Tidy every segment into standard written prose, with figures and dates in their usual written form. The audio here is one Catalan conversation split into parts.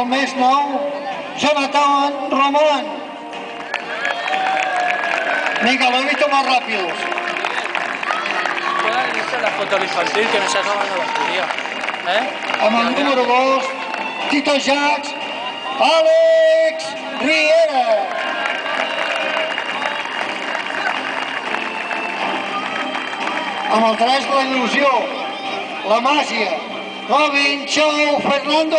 el més nou, Jonathan Román. Venga, lo he visto más rápidos. La foto infantil que no se acaba de la batería. Amb el número 2, Tito Jacques, Àlex Riera. Amb el 3, la il·lusió, la màgia, Robin Chou, Fernando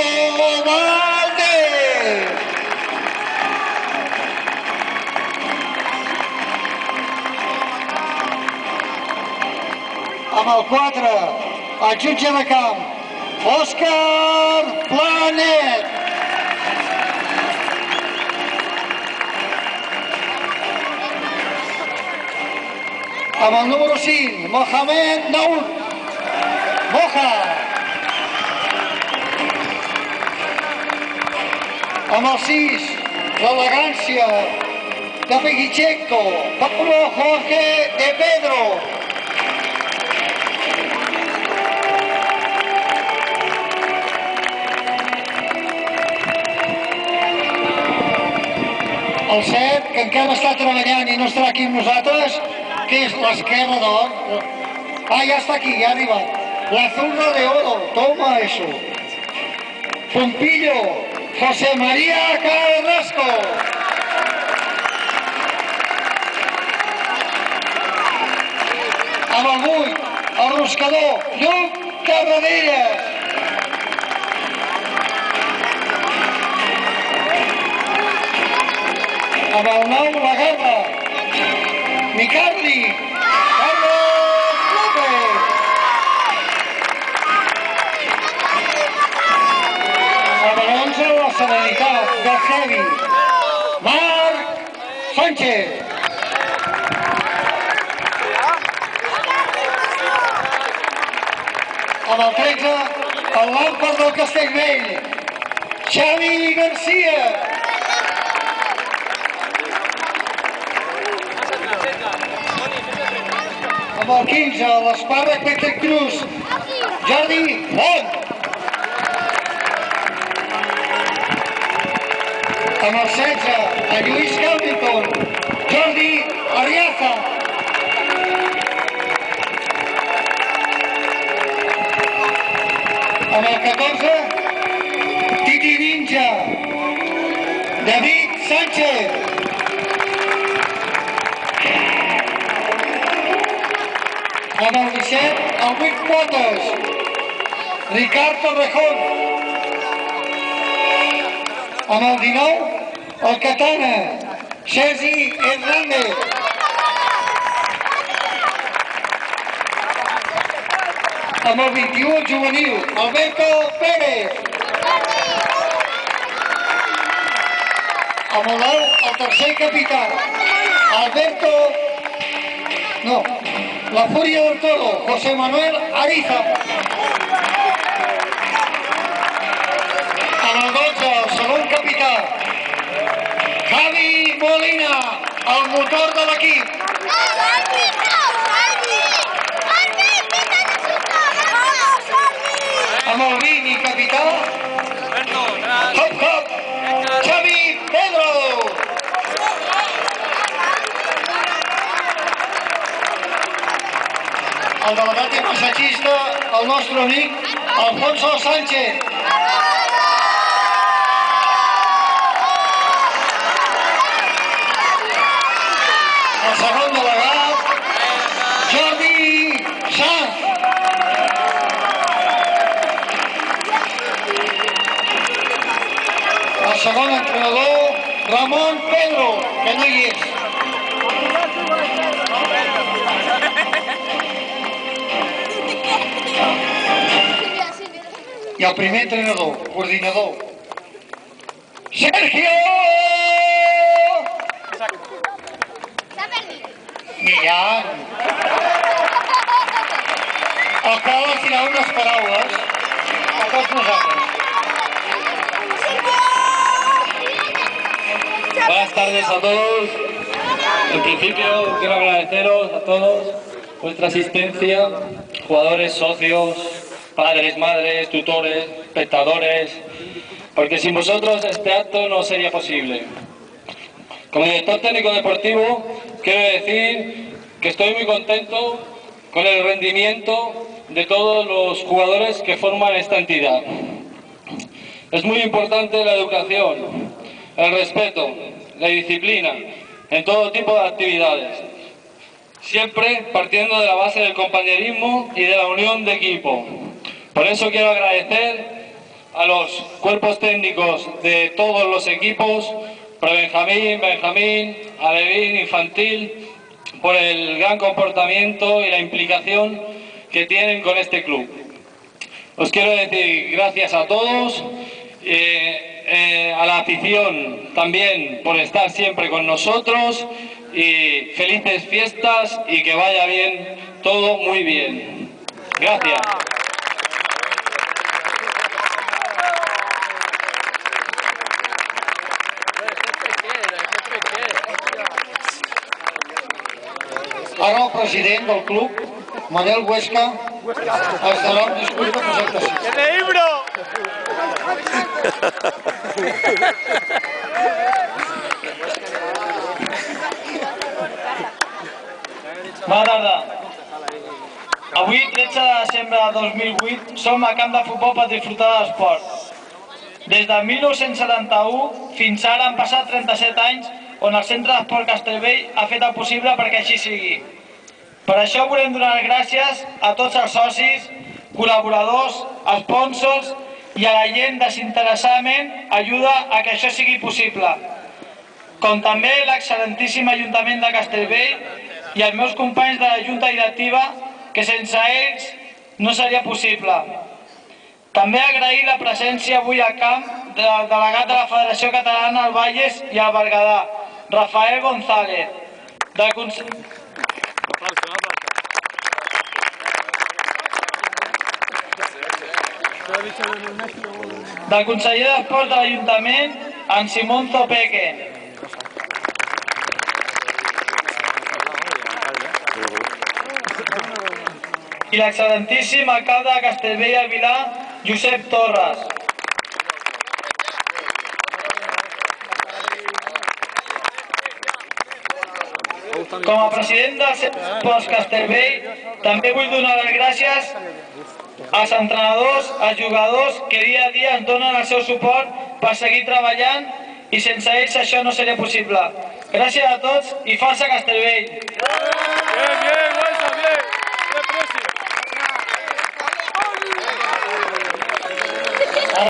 Valdés. Amb el 4, el jutge de camp, Òscar Planet. Amb el número 5, Mohamed Naoud, Moja. Amb el 6, l'elegància de Pegichenko, Pablo Jorge de Pedro. El 7, que encara està treballant i no estarà aquí amb nosaltres, que és l'esquerra d'or. Ah, ja està aquí, ja ha arribat. La zurda de oro, toma eso. Pompillo, José María Carrasco. Amb el 8, el roscador, Lluc Tarradellas. Amb el 9, la guerra, Micardi, Carlos López. Amb el 11, la serenitat, de Javi, Marc Sánchez. Amb el 13, el Lampard del Castellvell, Xavi Garcia. Amb el 15, l'Esparra Peter Cruz, Jordi Font. Amb el 16, el Lluís Hamilton, Jordi Ariaza. Amb el 14, Titi Ninja, David Sánchez. Amb el 17, el Wick Motors, Ricard Torrejón. Amb el 19, el Katana, Sergi Hernández. Amb el 21, el juvenil, Alberto Pérez. Amb el 10, el tercer capità, Alberto... No, la Fúria del Toro, José Manuel Ariza. Amb el 12, el segon capità, Javi Molina, el motor de l'equip. Amb el 20 i capità, Hop Hop, Xavi Pedro. El delegat i massatgista, el nostre amic, Alfonso Sánchez. El segon delegat, Jordi Sanz. El segon entrenador, Ramon Pedro, que no hi és. I el primer entrenador, coordinador, Sergio Millán. El que ha de tirar unes paraules a tots nosaltres. Buenas tardes a todos. En principio quiero agradeceros a todos vuestra asistencia, jugadores, socios, padres, madres, tutores, espectadores, porque sin vosotros este acto no sería posible. Como director técnico deportivo, quiero decir que estoy muy contento con el rendimiento de todos los jugadores que forman esta entidad. Es muy importante la educación, el respeto, la disciplina en todo tipo de actividades, siempre partiendo de la base del compañerismo y de la unión de equipo. Por eso quiero agradecer a los cuerpos técnicos de todos los equipos, Prebenjamín, Benjamín, Alevín, Infantil, por el gran comportamiento y la implicación que tienen con este club. Os quiero decir gracias a todos, a la afición también por estar siempre con nosotros, y felices fiestas y que vaya bien, todo muy bien. Gracias. Ara el president del club, Manel Huesca, es darà un discurs de presentació. Bona tarda. Avui, 13 de desembre de 2008, som a camp de futbol per disfrutar de l'esport. Des de 1971 fins ara han passat 37 anys on el Centre d'Esport Castellvell ha fet el possible perquè així sigui. Per això volem donar les gràcies a tots els socis, col·laboradors, sponsors i a la gent desinteressadament ajuda a que això sigui possible, com també l'excel·lentíssim Ajuntament de Castellvell i els meus companys de la Junta Directiva, que sense ells no seria possible. També agrair la presència avui al camp del delegat de la Federació Catalana al Valles i al Berguedà, Rafael González, del conseller d'Esports de l'Ajuntament, en Simón Zopeque, i l'excel·lentíssim alcalde de Castellvell del Vilar, Josep Torres. Com a president del Esports Castellvell, també vull donar les gràcies als entrenadors, als jugadors que dia a dia ens donen el seu suport per seguir treballant, i sense ells això no seria possible. Gràcies a tots i força Castellvell!